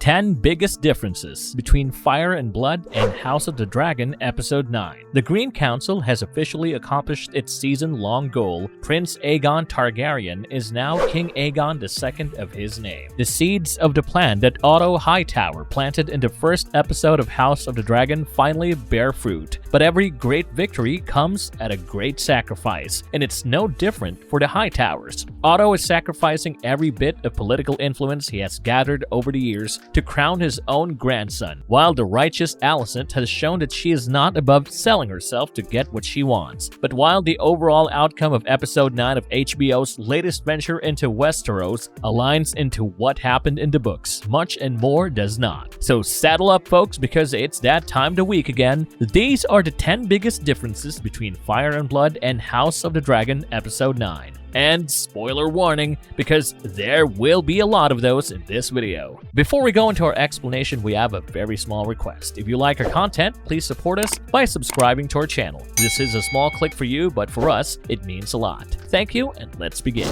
10 biggest differences between Fire and Blood and House of the Dragon Episode 9. The Green Council has officially accomplished its season-long goal. Prince Aegon Targaryen is now King Aegon II of his name. The seeds of the plan that Otto Hightower planted in the first episode of House of the Dragon finally bear fruit. But every great victory comes at a great sacrifice, and it's no different for the Hightowers. Otto is sacrificing every bit of political influence he has gathered over the years to crown his own grandson, while the righteous Alicent has shown that she is not above selling herself to get what she wants. But while the overall outcome of Episode 9 of HBO's latest venture into Westeros aligns into what happened in the books, much and more does not. So saddle up, folks, because it's that time of the week again. These are the 10 biggest differences between Fire and Blood and House of the Dragon Episode 9. And spoiler warning, because there will be a lot of those in this video. Before we go into our explanation, we have a very small request. If you like our content, please support us by subscribing to our channel. This is a small click for you, but for us, it means a lot. Thank you, and let's begin.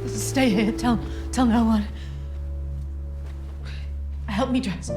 Stay here. Tell no one. Help me dress.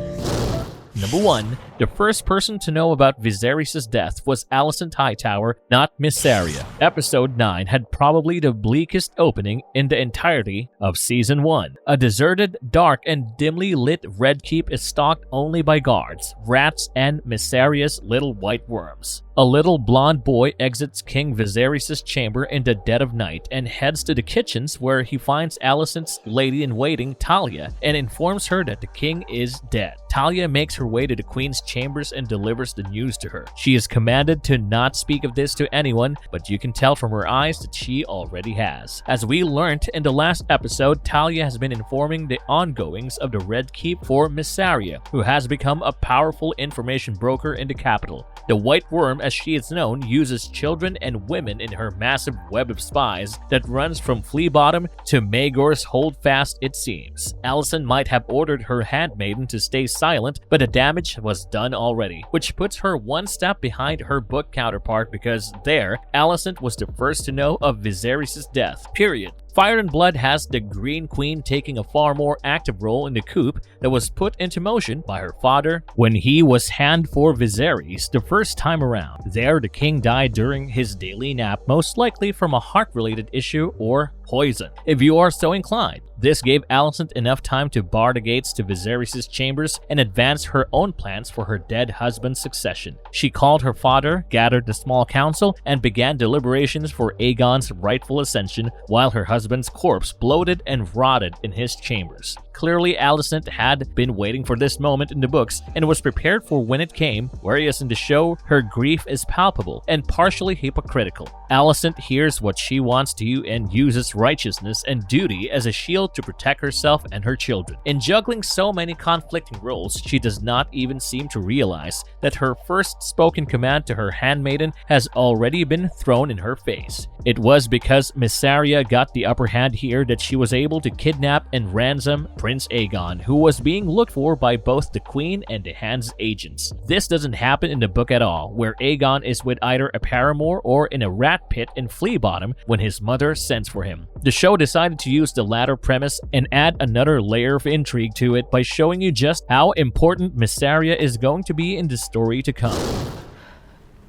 Number 1. The first person to know about Viserys' death was Alicent Hightower, not Mysaria. Episode 9 had probably the bleakest opening in the entirety of Season 1. A deserted, dark, and dimly lit Red Keep is stalked only by guards, rats, and Mysaria's little white worms. A little blonde boy exits King Viserys' chamber in the dead of night and heads to the kitchens where he finds Alicent's lady-in-waiting Talia and informs her that the king is dead. Talia makes her way to the queen's chambers and delivers the news to her. She is commanded to not speak of this to anyone, but you can tell from her eyes that she already has. As we learned in the last episode, Talia has been informing the ongoings of the Red Keep for Mysaria, who has become a powerful information broker in the capital. The White Worm, as she is known, uses children and women in her massive web of spies that runs from Flea Bottom to Maegor's Holdfast, it seems. Alicent might have ordered her handmaiden to stay silent, but the damage was done already, which puts her one step behind her book counterpart because there, Alicent was the first to know of Viserys' death, period. Fire and Blood has the Green Queen taking a far more active role in the coup that was put into motion by her father when he was hand for Viserys the first time around. There, the king died during his daily nap, most likely from a heart-related issue or poison, if you are so inclined. This gave Alicent enough time to bar the gates to Viserys' chambers and advance her own plans for her dead husband's succession. She called her father, gathered the small council, and began deliberations for Aegon's rightful ascension while her husband's corpse bloated and rotted in his chambers. Clearly, Alicent had been waiting for this moment in the books and was prepared for when it came, whereas in the show, her grief is palpable and partially hypocritical. Alicent hears what she wants to do and uses righteousness and duty as a shield to protect herself and her children. In juggling so many conflicting roles, she does not even seem to realize that her first spoken command to her handmaiden has already been thrown in her face. It was because Mysaria got the upper hand here that she was able to kidnap and ransom Prince Aegon, who was being looked for by both the Queen and the Hand's agents. This doesn't happen in the book at all, where Aegon is with either a paramour or in a rat pit in Flea Bottom when his mother sends for him. The show decided to use the latter premise and add another layer of intrigue to it by showing you just how important Mysaria is going to be in the story to come.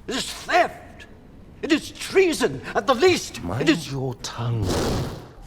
This is theft! It is treason, at the least! Mind your tongue.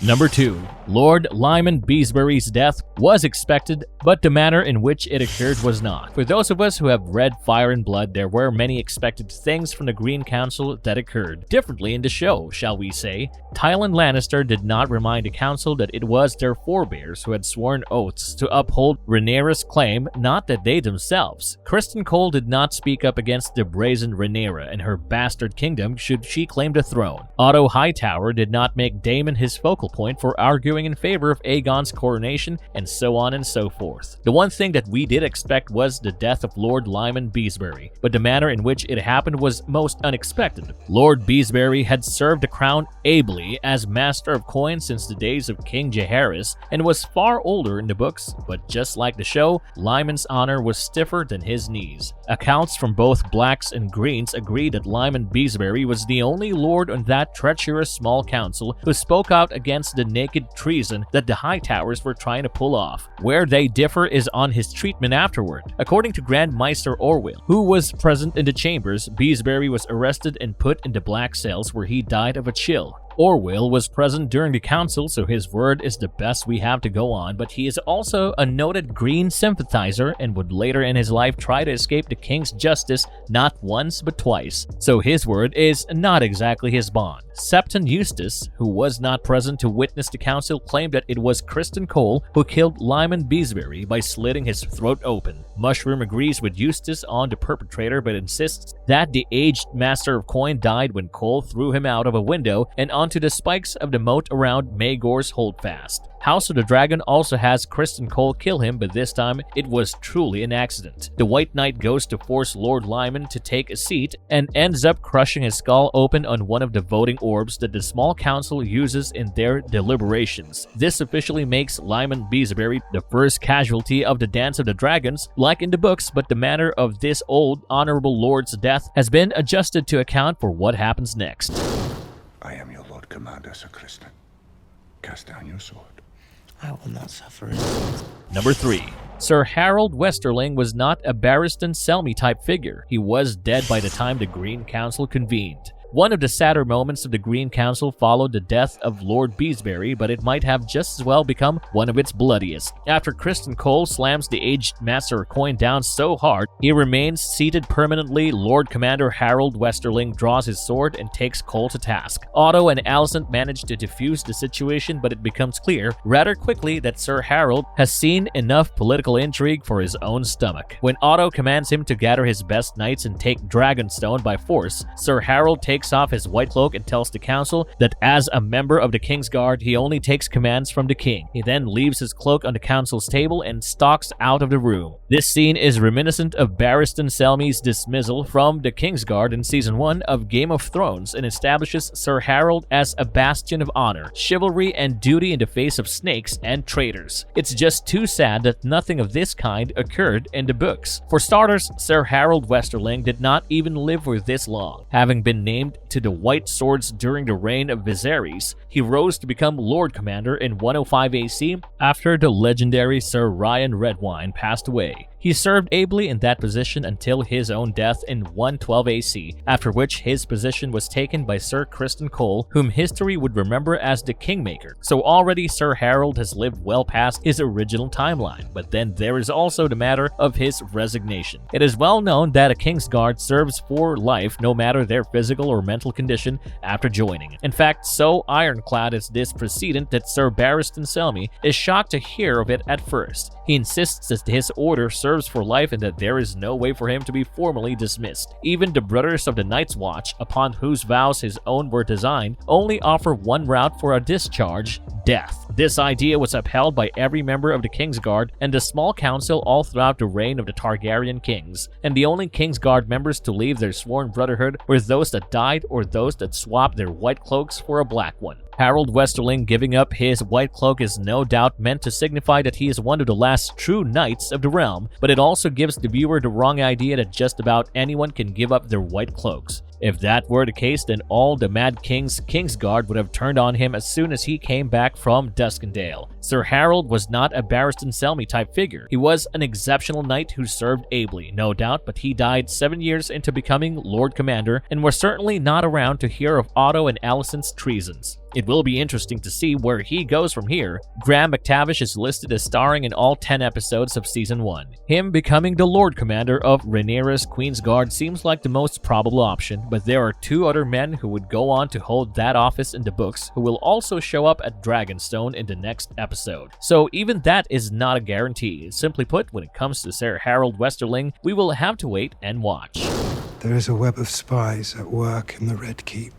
Number 2. Lord Lyman Beesbury's death was expected, but the manner in which it occurred was not. For those of us who have read Fire and Blood, there were many expected things from the Green Council that occurred differently in the show, shall we say. Tywin Lannister did not remind the council that it was their forebears who had sworn oaths to uphold Rhaenyra's claim, not that they themselves. Criston Cole did not speak up against the brazen Rhaenyra and her bastard kingdom should she claim the throne. Otto Hightower did not make Daemon his focal point for arguing in favor of Aegon's coronation, and so on and so forth. The one thing that we did expect was the death of Lord Lyman Beesbury, but the manner in which it happened was most unexpected. Lord Beesbury had served the crown ably as Master of Coin since the days of King Jaehaerys, and was far older in the books, but just like the show, Lyman's honor was stiffer than his knees. Accounts from both blacks and greens agree that Lyman Beesbury was the only lord on that treacherous small council who spoke out against the naked treason that the Hightowers were trying to pull off. Where they differ is on his treatment afterward. According to Grand Maester Orwell, who was present in the chambers, Beesbury was arrested and put into black cells where he died of a chill. Orwell was present during the council, so his word is the best we have to go on, but he is also a noted Green sympathizer and would later in his life try to escape the king's justice not once but twice, so his word is not exactly his bond. Septon Eustace, who was not present to witness the council, claimed that it was Criston Cole who killed Lyman Beesbury by slitting his throat open. Mushroom agrees with Eustace on the perpetrator but insists that the aged Master of Coin died when Cole threw him out of a window and onto the spikes of the moat around Maegor's Holdfast. House of the Dragon also has Criston Cole kill him, but this time it was truly an accident. The White Knight goes to force Lord Lyman to take a seat and ends up crushing his skull open on one of the voting orbs that the small council uses in their deliberations. This officially makes Lyman Beesbury the first casualty of the Dance of the Dragons, like in the books, but the manner of this old honorable lord's death has been adjusted to account for what happens next. I am your Lord Commander, Sir Criston. Cast down your sword. I will not suffer it. Number 3. Sir Harold Westerling was not a Barristan Selmy type figure. He was dead by the time the Green Council convened. One of the sadder moments of the Green Council followed the death of Lord Beesbury, but it might have just as well become one of its bloodiest. After Criston Cole slams the aged Master of Coin down so hard, he remains seated permanently. Lord Commander Harold Westerling draws his sword and takes Cole to task. Otto and Alicent manage to defuse the situation, but it becomes clear rather quickly that Sir Harold has seen enough political intrigue for his own stomach. When Otto commands him to gather his best knights and take Dragonstone by force, Sir Harold takes off his white cloak and tells the council that as a member of the King's Guard, he only takes commands from the king. He then leaves his cloak on the council's table and stalks out of the room. This scene is reminiscent of Barristan Selmy's dismissal from the King's Guard in Season 1 of Game of Thrones and establishes Sir Harold as a bastion of honor, chivalry, and duty in the face of snakes and traitors. It's just too sad that nothing of this kind occurred in the books. For starters, Sir Harold Westerling did not even live for this long. Having been named to the White Swords during the reign of Viserys, he rose to become Lord Commander in 105 AC after the legendary Sir Ryan Redwine passed away. He served ably in that position until his own death in 112 AC, after which his position was taken by Sir Criston Cole, whom history would remember as the Kingmaker. So already Sir Harold has lived well past his original timeline, but then there is also the matter of his resignation. It is well known that a King's Guard serves for life no matter their physical or mental condition after joining. In fact, so ironclad is this precedent that Sir Barristan Selmy is shocked to hear of it at first. He insists that his order serves for life and that there is no way for him to be formally dismissed. Even the Brothers of the Night's Watch, upon whose vows his own were designed, only offer one route for a discharge: death. This idea was upheld by every member of the King's Guard and the small council all throughout the reign of the Targaryen kings, and the only King's Guard members to leave their sworn brotherhood were those that died or those that swapped their white cloaks for a black one. Harold Westerling giving up his white cloak is no doubt meant to signify that he is one of the last true knights of the realm, but it also gives the viewer the wrong idea that just about anyone can give up their white cloaks. If that were the case, then all the Mad King's Guard would have turned on him as soon as he came back from Duskendale. Sir Harold was not a Barristan Selmy type figure. He was an exceptional knight who served ably, no doubt, but he died 7 years into becoming Lord Commander and was certainly not around to hear of Otto and Alicent's treasons. It will be interesting to see where he goes from here. Graham McTavish is listed as starring in all 10 episodes of Season 1. Him becoming the Lord Commander of Rhaenyra's Queen's Guard seems like the most probable option, but there are 2 other men who would go on to hold that office in the books who will also show up at Dragonstone in the next episode. So even that is not a guarantee. Simply put, when it comes to Sir Harold Westerling, we will have to wait and watch. There is a web of spies at work in the Red Keep.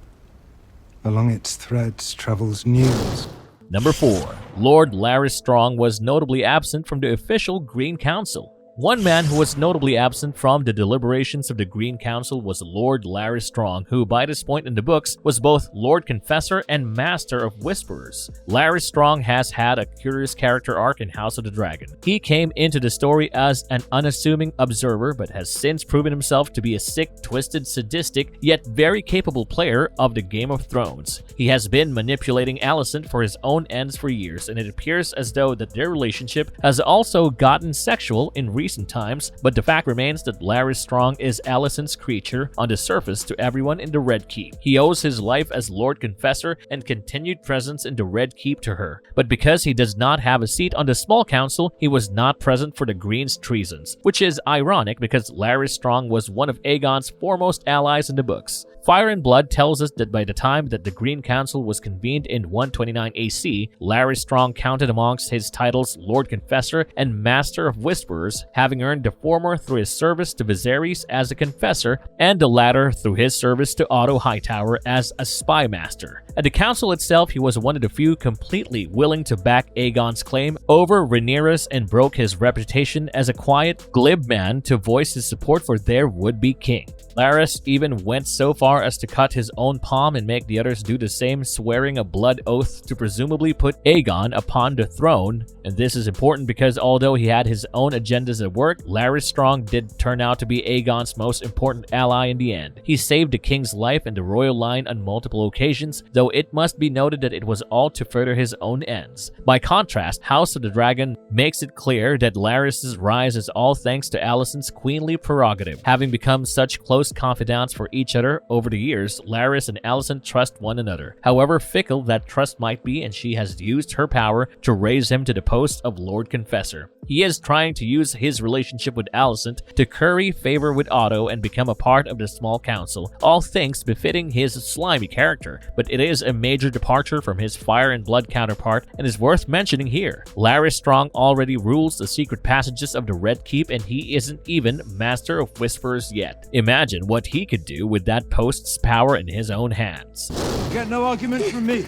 Along its threads travels news. Number 4. Lord Larys Strong was notably absent from the official Green Council. One man who was notably absent from the deliberations of the Green Council was Lord Larys Strong, who by this point in the books was both Lord Confessor and Master of Whisperers. Larys Strong has had a curious character arc in House of the Dragon. He came into the story as an unassuming observer, but has since proven himself to be a sick, twisted, sadistic, yet very capable player of the Game of Thrones. He has been manipulating Alicent for his own ends for years, and it appears as though that their relationship has also gotten sexual in recent times, but the fact remains that Larys Strong is Alicent's creature on the surface to everyone in the Red Keep. He owes his life as Lord Confessor and continued presence in the Red Keep to her, but because he does not have a seat on the Small Council, he was not present for the Green's treasons, which is ironic because Larys Strong was one of Aegon's foremost allies in the books. Fire and Blood tells us that by the time that the Green Council was convened in 129 AC, Larys Strong counted amongst his titles Lord Confessor and Master of Whisperers, having earned the former through his service to Viserys as a confessor, and the latter through his service to Otto Hightower as a spy master. At the council itself, he was one of the few completely willing to back Aegon's claim over Rhaenys and broke his reputation as a quiet, glib man to voice his support for their would-be king. Larys even went so far as to cut his own palm and make the others do the same, swearing a blood oath to presumably put Aegon upon the throne. And this is important because although he had his own agendas at work, Larys Strong did turn out to be Aegon's most important ally in the end. He saved the king's life and the royal line on multiple occasions, though it must be noted that it was all to further his own ends. By contrast, House of the Dragon makes it clear that Larys' rise is all thanks to Alicent's queenly prerogative. Having become such close confidants for each other over the years, Larys and Alicent trust one another. However fickle that trust might be, and she has used her power to raise him to the post of Lord Confessor. He is trying to use his relationship with Alicent to curry favor with Otto and become a part of the Small Council, all things befitting his slimy character, but it is a major departure from his Fire and Blood counterpart and is worth mentioning here. Larys Strong already rules the secret passages of the Red Keep, and he isn't even Master of Whisperers yet. Imagine what he could do with that post's power in his own hands. Get no argument from me.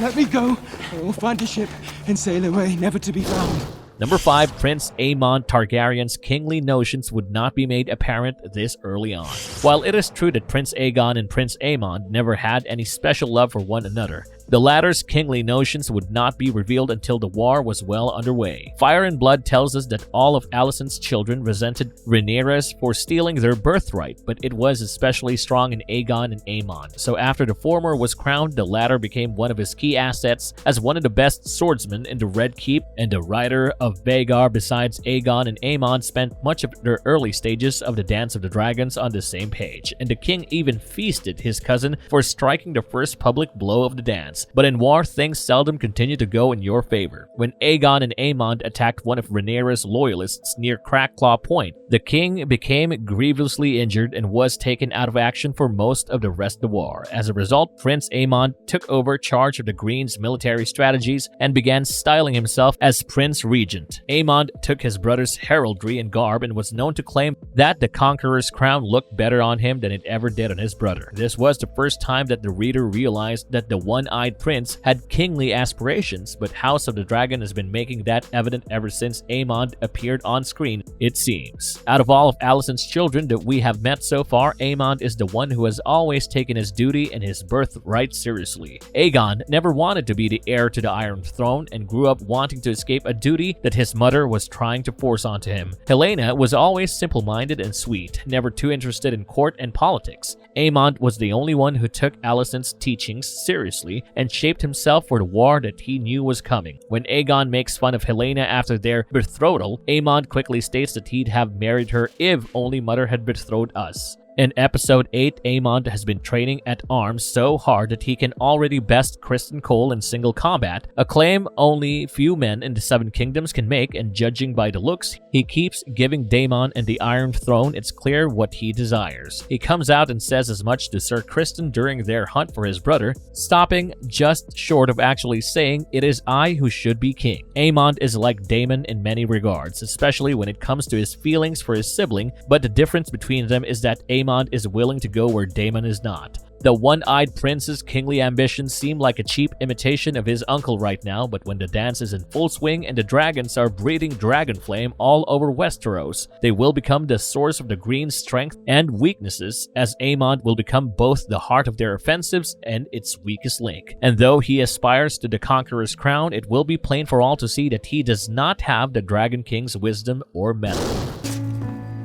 Let me go. I will find a ship and sail away, never to be found. Number 5, Prince Aemond Targaryen's kingly notions would not be made apparent this early on. While it is true that Prince Aegon and Prince Aemond never had any special love for one another, the latter's kingly notions would not be revealed until the war was well underway. Fire and Blood tells us that all of Alicent's children resented Rhaenys for stealing their birthright, but it was especially strong in Aegon and Aemond. So after the former was crowned, the latter became one of his key assets as one of the best swordsmen in the Red Keep, and the writer of Vhagar besides Aegon and Aemond spent much of their early stages of the Dance of the Dragons on the same page, and the king even feasted his cousin for striking the first public blow of the dance. But in war, things seldom continue to go in your favor. When Aegon and Aemond attacked one of Rhaenys' loyalists near Crackclaw Point, the king became grievously injured and was taken out of action for most of the rest of the war. As a result, Prince Aemond took over charge of the Green's military strategies and began styling himself as Prince Regent. Aemond took his brother's heraldry and garb and was known to claim that the conqueror's crown looked better on him than it ever did on his brother. This was the first time that the reader realized that the one-eyed prince had kingly aspirations, but House of the Dragon has been making that evident ever since Aemond appeared on screen, it seems. Out of all of Alicent's children that we have met so far, Aemond is the one who has always taken his duty and his birthright seriously. Aegon never wanted to be the heir to the Iron Throne and grew up wanting to escape a duty that his mother was trying to force onto him. Helena was always simple-minded and sweet, never too interested in court and politics. Aemond was the only one who took Alicent's teachings seriously and shaped himself for the war that he knew was coming. When Aegon makes fun of Helena after their betrothal, Aemond quickly states that he'd have married her if only Mother had betrothed us. In Episode 8, Aemond has been training at arms so hard that he can already best Criston Cole in single combat, a claim only few men in the Seven Kingdoms can make, and judging by the looks he keeps giving Daemon and the Iron Throne, it's clear what he desires. He comes out and says as much to Sir Criston during their hunt for his brother, stopping just short of actually saying, "It is I who should be king." Aemond is like Daemon in many regards, especially when it comes to his feelings for his sibling, but the difference between them is that Aemond is willing to go where Daemon is not. The one-eyed prince's kingly ambitions seem like a cheap imitation of his uncle right now, but when the dance is in full swing and the dragons are breathing dragon flame all over Westeros, they will become the source of the Green's strength and weaknesses, as Aemond will become both the heart of their offensives and its weakest link. And though he aspires to the Conqueror's crown, it will be plain for all to see that he does not have the Dragon King's wisdom or mettle.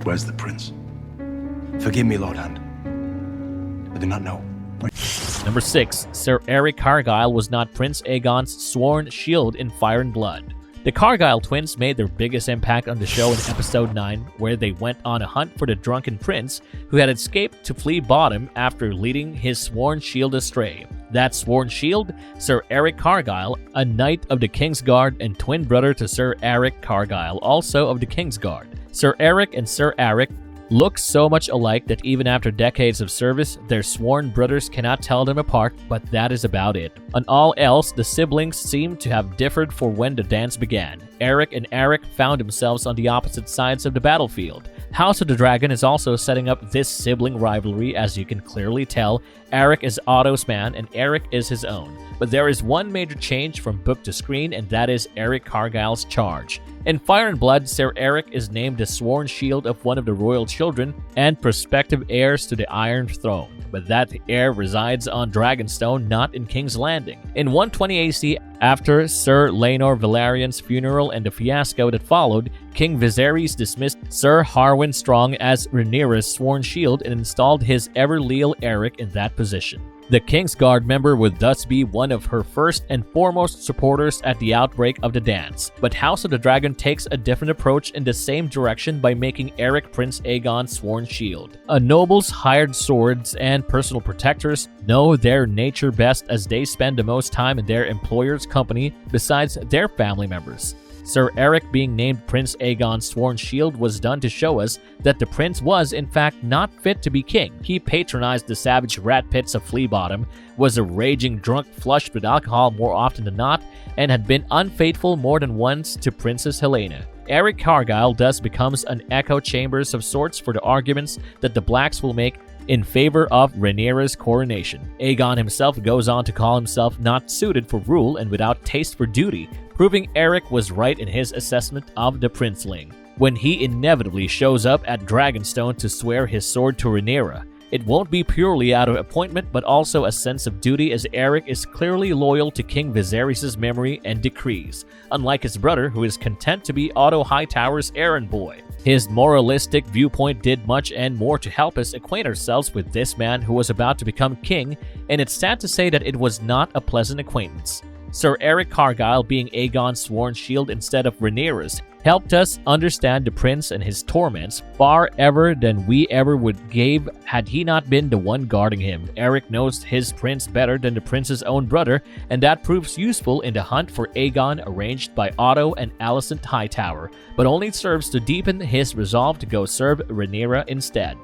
Where's the prince? Forgive me, Lord Hand. I do not know. Number 6. Sir Eric Cargyll was not Prince Aegon's sworn shield in Fire and Blood. The Cargyll twins made their biggest impact on the show in episode 9, where they went on a hunt for the drunken prince who had escaped to Flea Bottom after leading his sworn shield astray. That sworn shield, Sir Eric Cargyll, a knight of the Kingsguard and twin brother to Sir Eric Cargyll, also of the Kingsguard. Sir Eric and Sir Eric look so much alike that even after decades of service, their sworn brothers cannot tell them apart, but that is about it. On all else, the siblings seem to have differed for when the dance began. Eric and Eric found themselves on the opposite sides of the battlefield. House of the Dragon is also setting up this sibling rivalry, as you can clearly tell. Eric is Otto's man and Eric is his own. But there is one major change from book to screen, and that is Eric Cargyl's charge. In Fire and Blood, Sir Eric is named the sworn shield of one of the royal children and prospective heirs to the Iron Throne, but that heir resides on Dragonstone, not in King's Landing. In 120 AC, after Sir Laenor Valerian's funeral and the fiasco that followed, King Viserys dismissed Sir Harwin Strong as Rhaenyra's sworn shield and installed his ever-leal Eric in that position. The Kingsguard member would thus be one of her first and foremost supporters at the outbreak of the dance. But House of the Dragon takes a different approach in the same direction by making Eric Prince Aegon's sworn shield. A noble's hired swords and personal protectors know their nature best, as they spend the most time in their employer's company besides their family members. Sir Eric being named Prince Aegon's sworn shield was done to show us that the prince was, in fact, not fit to be king. He patronized the savage rat pits of Flea Bottom, was a raging drunk flushed with alcohol more often than not, and had been unfaithful more than once to Princess Helena. Eric Cargyll thus becomes an echo chambers of sorts for the arguments that the Blacks will make in favor of Rhaenyra's coronation. Aegon himself goes on to call himself not suited for rule and without taste for duty, proving Eric was right in his assessment of the princeling. When he inevitably shows up at Dragonstone to swear his sword to Rhaenyra, it won't be purely out of appointment, but also a sense of duty, as Eric is clearly loyal to King Viserys' memory and decrees, unlike his brother, who is content to be Otto Hightower's errand boy. His moralistic viewpoint did much and more to help us acquaint ourselves with this man who was about to become king, and it's sad to say that it was not a pleasant acquaintance. Sir Eric Cargyll being Aegon's sworn shield instead of Rhaenyra's helped us understand the prince and his torments far ever than we ever would gave had he not been the one guarding him. Eric knows his prince better than the prince's own brother, and that proves useful in the hunt for Aegon arranged by Otto and Alicent Hightower, but only serves to deepen his resolve to go serve Rhaenyra instead.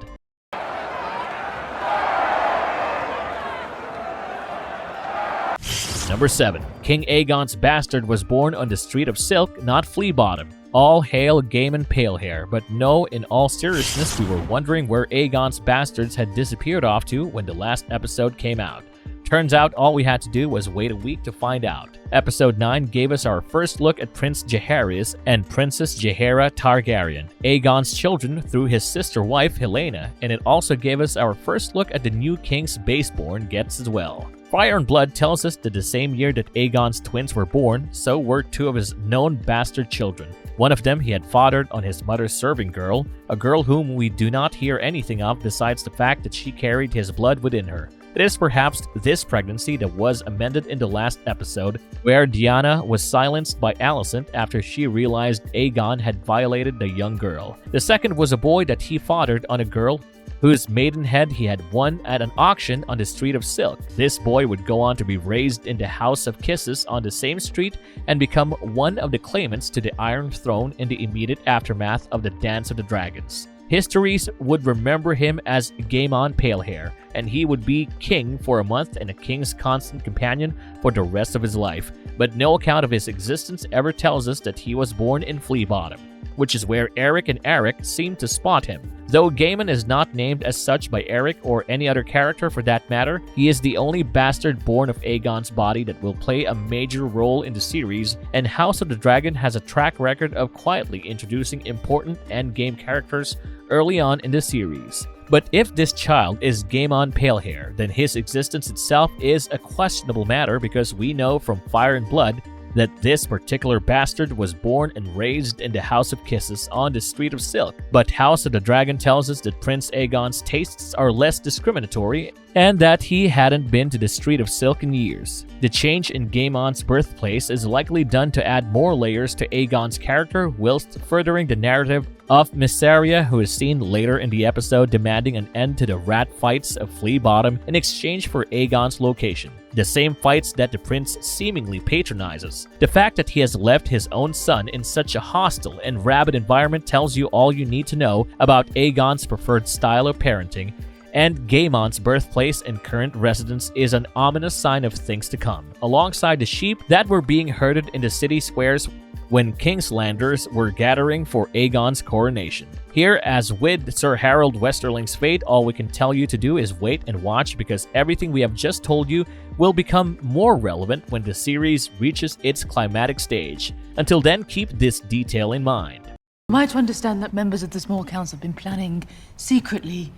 Number 7. King Aegon's bastard was born on the Street of Silk, not Flea Bottom. All hail Gaiman Palehair, but no, in all seriousness, we were wondering where Aegon's bastards had disappeared off to when the last episode came out. Turns out all we had to do was wait a week to find out. Episode 9 gave us our first look at Prince Jaehaerys and Princess Jaehaera Targaryen, Aegon's children through his sister wife Helena, and it also gave us our first look at the new king's baseborn gets as well. Fire and Blood tells us that the same year that Aegon's twins were born, so were two of his known bastard children. One of them he had fathered on his mother's serving girl, a girl whom we do not hear anything of besides the fact that she carried his blood within her. It is perhaps this pregnancy that was amended in the last episode, where Diana was silenced by Alicent after she realized Aegon had violated the young girl. The second was a boy that he fathered on a girl whose maidenhead he had won at an auction on the Street of Silk. This boy would go on to be raised in the House of Kisses on the same street and become one of the claimants to the Iron Throne in the immediate aftermath of the Dance of the Dragons. Histories would remember him as Gaiman Palehair, and he would be king for a month and a king's constant companion for the rest of his life, but no account of his existence ever tells us that he was born in Flea Bottom, which is where Eric and Eric seem to spot him. Though Aemond is not named as such by Eric or any other character for that matter, he is the only bastard born of Aegon's body that will play a major role in the series, and House of the Dragon has a track record of quietly introducing important endgame characters early on in the series. But if this child is Aemond Palehair, then his existence itself is a questionable matter, because we know from Fire and Blood that this particular bastard was born and raised in the House of Kisses on the Street of Silk. But House of the Dragon tells us that Prince Aegon's tastes are less discriminatory and that he hadn't been to the Street of Silk in years. The change in Aemond's birthplace is likely done to add more layers to Aegon's character, whilst furthering the narrative of Mysaria, who is seen later in the episode demanding an end to the rat fights of Flea Bottom in exchange for Aegon's location. The same fights that the prince seemingly patronizes. The fact that he has left his own son in such a hostile and rabid environment tells you all you need to know about Aegon's preferred style of parenting, and Aemond's birthplace and current residence is an ominous sign of things to come, alongside the sheep that were being herded in the city squares when Kingslanders were gathering for Aegon's coronation. Here, as with Sir Harold Westerling's fate, all we can tell you to do is wait and watch, because everything we have just told you will become more relevant when the series reaches its climatic stage. Until then, keep this detail in mind. Am I to understand that members of the small council have been planning secretly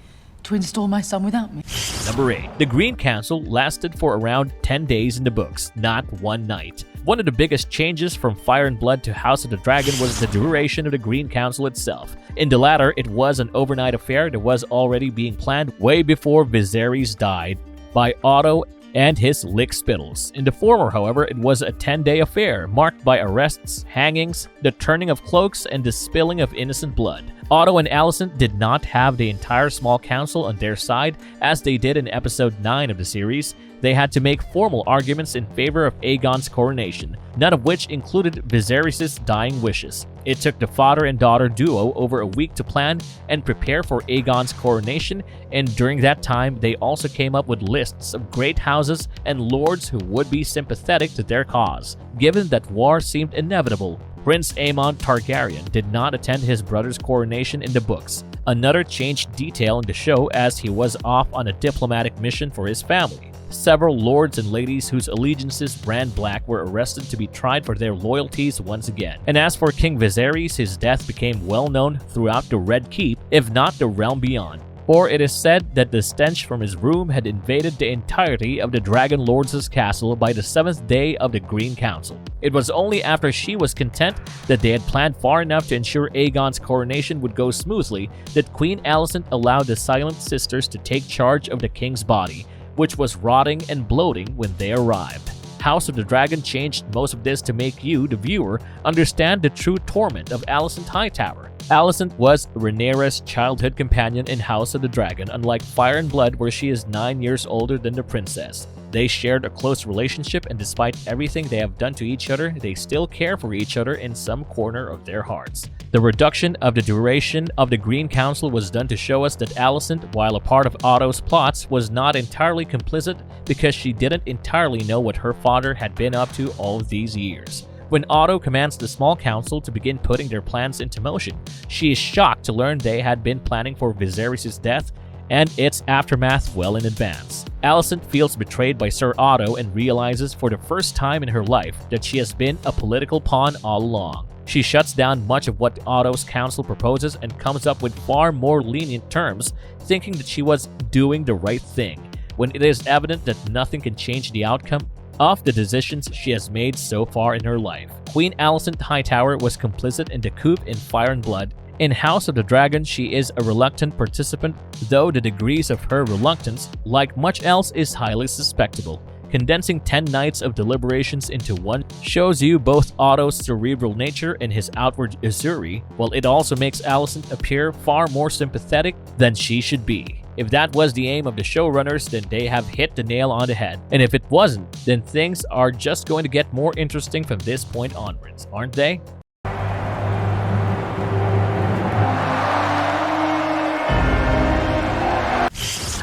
to install my son without me? Number 8. The Green Council lasted for around 10 days in the books, not one night. One of the biggest changes from Fire and Blood to House of the Dragon was the duration of the Green Council itself. In the latter, it was an overnight affair that was already being planned way before Viserys died by Otto and his lick spittles. In the former, however, it was a 10-day affair marked by arrests, hangings, the turning of cloaks, and the spilling of innocent blood. Otto and Alicent did not have the entire small council on their side as they did in episode 9 of the series. They had to make formal arguments in favor of Aegon's coronation, none of which included Viserys' dying wishes. It took the father and daughter duo over a week to plan and prepare for Aegon's coronation, and during that time they also came up with lists of great houses and lords who would be sympathetic to their cause. Given that war seemed inevitable, Prince Aemond Targaryen did not attend his brother's coronation in the books, another changed detail in the show, as he was off on a diplomatic mission for his family. Several lords and ladies whose allegiances ran black were arrested to be tried for their loyalties once again. And as for King Viserys, his death became well known throughout the Red Keep, if not the realm beyond. For it is said that the stench from his room had invaded the entirety of the Dragon Lords' castle by the 7th day of the Green Council. It was only after she was content that they had planned far enough to ensure Aegon's coronation would go smoothly that Queen Alicent allowed the Silent Sisters to take charge of the king's body, which was rotting and bloating when they arrived. House of the Dragon changed most of this to make you, the viewer, understand the true torment of Alicent Hightower. Alicent was Rhaenyra's childhood companion in House of the Dragon, unlike Fire and Blood, where she is 9 years older than the princess. They shared a close relationship, and despite everything they have done to each other, they still care for each other in some corner of their hearts. The reduction of the duration of the Green Council was done to show us that Alicent, while a part of Otto's plots, was not entirely complicit, because she didn't entirely know what her father had been up to all these years. When Otto commands the small council to begin putting their plans into motion, she is shocked to learn they had been planning for Viserys' death and its aftermath well in advance. Alicent feels betrayed by Sir Otto and realizes for the first time in her life that she has been a political pawn all along. She shuts down much of what Otto's council proposes and comes up with far more lenient terms, thinking that she was doing the right thing, when it is evident that nothing can change the outcome of the decisions she has made so far in her life. Queen Alicent Hightower was complicit in the coup in Fire and Blood. In House of the Dragon, she is a reluctant participant, though the degrees of her reluctance, like much else, is highly suspectable. Condensing 10 nights of deliberations into one shows you both Otto's cerebral nature and his outward usury, while it also makes Alicent appear far more sympathetic than she should be. If that was the aim of the showrunners, then they have hit the nail on the head. And if it wasn't, then things are just going to get more interesting from this point onwards, aren't they?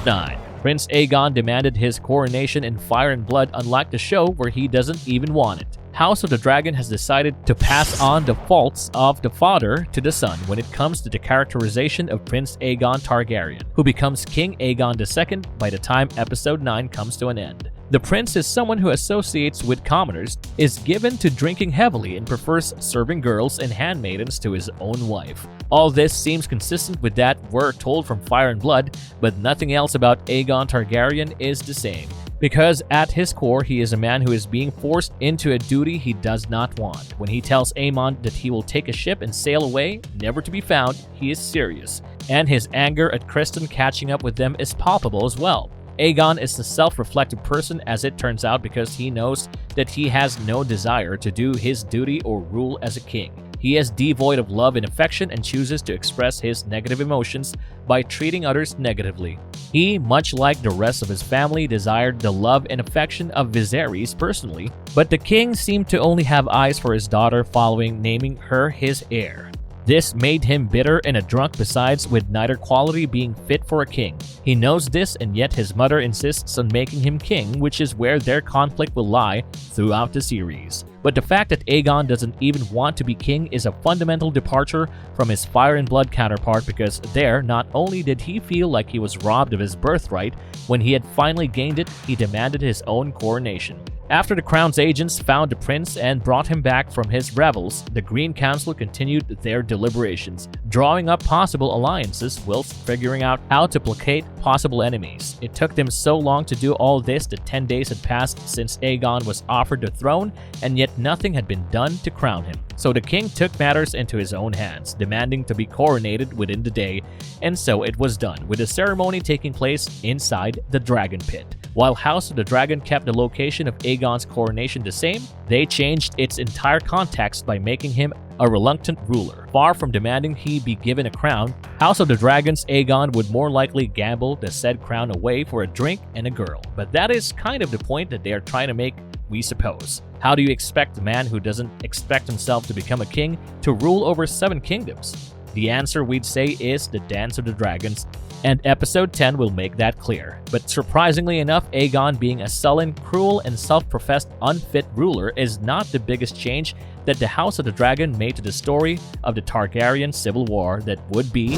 9. Prince Aegon demanded his coronation in Fire and Blood, unlike the show where he doesn't even want it. House of the Dragon has decided to pass on the faults of the father to the son when it comes to the characterization of Prince Aegon Targaryen, who becomes King Aegon II by the time Episode 9 comes to an end. The prince is someone who associates with commoners, is given to drinking heavily, and prefers serving girls and handmaidens to his own wife. All this seems consistent with that we're told from Fire and Blood, but nothing else about Aegon Targaryen is the same. Because at his core, he is a man who is being forced into a duty he does not want. When he tells Aemond that he will take a ship and sail away, never to be found, he is serious. And his anger at Criston catching up with them is palpable as well. Aegon is a self-reflective person, as it turns out, because he knows that he has no desire to do his duty or rule as a king. He is devoid of love and affection and chooses to express his negative emotions by treating others negatively. He, much like the rest of his family, desired the love and affection of Viserys personally, but the king seemed to only have eyes for his daughter following naming her his heir. This made him bitter and a drunk, besides with neither quality being fit for a king. He knows this, and yet his mother insists on making him king, which is where their conflict will lie throughout the series. But the fact that Aegon doesn't even want to be king is a fundamental departure from his Fire and Blood counterpart, because there, not only did he feel like he was robbed of his birthright, when he had finally gained it, he demanded his own coronation. After the Crown's agents found the prince and brought him back from his revels, the Green Council continued their deliberations, drawing up possible alliances whilst figuring out how to placate possible enemies. It took them so long to do all this that 10 days had passed since Aegon was offered the throne, and yet nothing had been done to crown him. So the king took matters into his own hands, demanding to be coronated within the day, and so it was done, with the ceremony taking place inside the Dragon Pit. While House of the Dragon kept the location of Aegon's coronation the same, they changed its entire context by making him a reluctant ruler. Far from demanding he be given a crown, House of the Dragon's Aegon would more likely gamble the said crown away for a drink and a girl. But that is kind of the point that they are trying to make, we suppose. How do you expect a man who doesn't expect himself to become a king to rule over 7 kingdoms? The answer, we'd say, is the Dance of the Dragons, and Episode 10 will make that clear. But surprisingly enough, Aegon being a sullen, cruel, and self-professed unfit ruler is not the biggest change that the House of the Dragon made to the story of the Targaryen Civil War that would be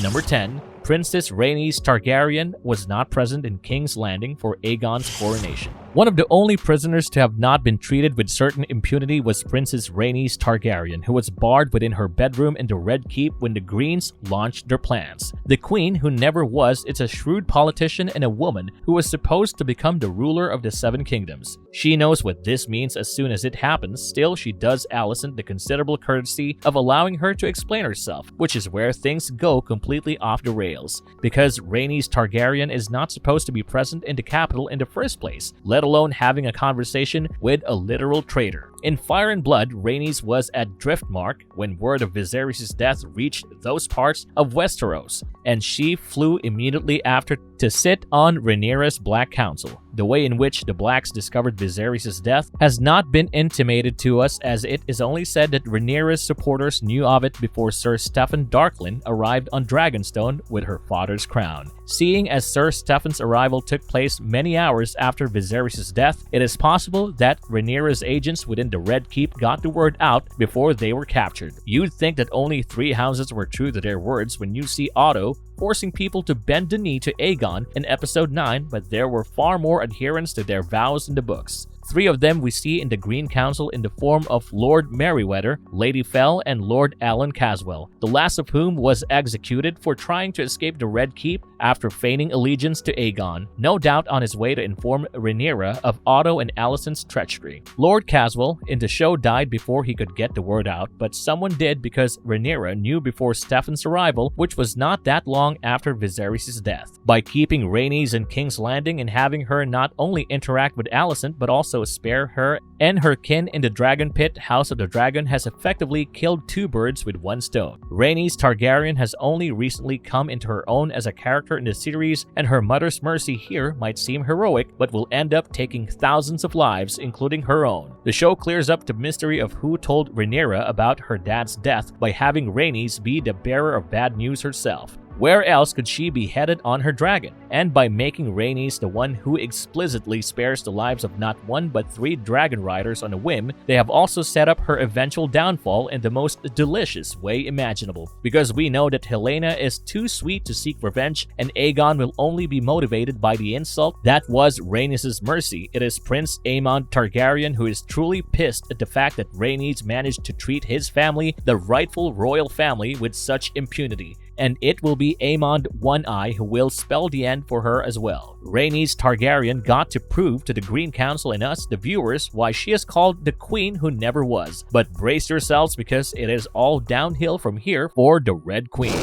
Number 10. Princess Rhaenys Targaryen was not present in King's Landing for Aegon's coronation. One of the only prisoners to have not been treated with certain impunity was Princess Rhaenys Targaryen, who was barred within her bedroom in the Red Keep when the Greens launched their plans. The queen, who never was, is a shrewd politician and a woman who was supposed to become the ruler of the 7 kingdoms. She knows what this means as soon as it happens. Still, she does Alicent the considerable courtesy of allowing her to explain herself, which is where things go completely off the rails, because Rhaenys Targaryen is not supposed to be present in the capital in the first place, let alone having a conversation with a literal traitor. In Fire and Blood, Rhaenys was at Driftmark when word of Viserys' death reached those parts of Westeros, and she flew immediately after to sit on Rhaenyra's Black Council. The way in which the Blacks discovered Viserys' death has not been intimated to us, as it is only said that Rhaenyra's supporters knew of it before Sir Steffon Darklyn arrived on Dragonstone with her father's crown. Seeing as Sir Steffon's arrival took place many hours after Viserys' death, it is possible that Rhaenyra's agents within the Red Keep got the word out before they were captured. You'd think that only 3 houses were true to their words when you see Otto forcing people to bend the knee to Aegon in Episode 9, but there were far more adherents to their vows in the books. 3 of them we see in the Green Council in the form of Lord Merryweather, Lady Fell, and Lord Alan Caswell, the last of whom was executed for trying to escape the Red Keep after feigning allegiance to Aegon, no doubt on his way to inform Rhaenyra of Otto and Alicent's treachery. Lord Caswell in the show died before he could get the word out, but someone did, because Rhaenyra knew before Steffon's arrival, which was not that long after Viserys' death. By keeping Rhaenys in King's Landing and having her not only interact with Alicent but also spare her and her kin in the Dragon Pit, House of the Dragon has effectively killed 2 birds with 1 stone. Rhaenys Targaryen has only recently come into her own as a character in the series, and her mother's mercy here might seem heroic, but will end up taking thousands of lives, including her own. The show clears up the mystery of who told Rhaenyra about her dad's death by having Rhaenys be the bearer of bad news herself. Where else could she be headed on her dragon? And by making Rhaenys the one who explicitly spares the lives of not one but 3 dragon riders on a whim, they have also set up her eventual downfall in the most delicious way imaginable. Because we know that Helena is too sweet to seek revenge, and Aegon will only be motivated by the insult that was Rhaenys' mercy. It is Prince Aemond Targaryen who is truly pissed at the fact that Rhaenys managed to treat his family, the rightful royal family, with such impunity. And it will be Aemond One Eye who will spell the end for her as well. Rhaenys Targaryen got to prove to the Green Council and us, the viewers, why she is called the Queen Who Never Was. But brace yourselves because it is all downhill from here for the Red Queen.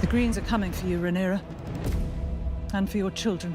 The Greens are coming for you, Rhaenyra. And for your children.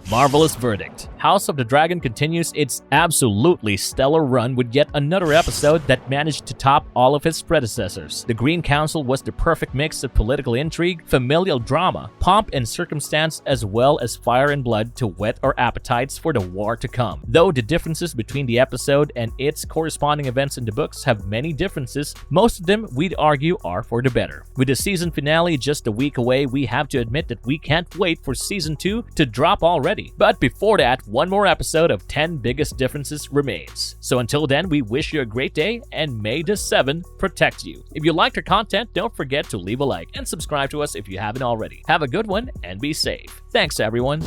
Marvelous verdict. House of the Dragon continues its absolutely stellar run with yet another episode that managed to top all of its predecessors. The Green Council was the perfect mix of political intrigue, familial drama, pomp and circumstance, as well as fire and blood to whet our appetites for the war to come. Though the differences between the episode and its corresponding events in the books have many differences, most of them, we'd argue, are for the better. With the season finale just a week away, we have to admit that we can't wait for Season 2 to drop already. But before that, one more episode of 10 Biggest Differences remains. So until then, we wish you a great day, and may the 7 protect you. If you liked our content, don't forget to leave a like and subscribe to us if you haven't already. Have a good one and be safe. Thanks, everyone.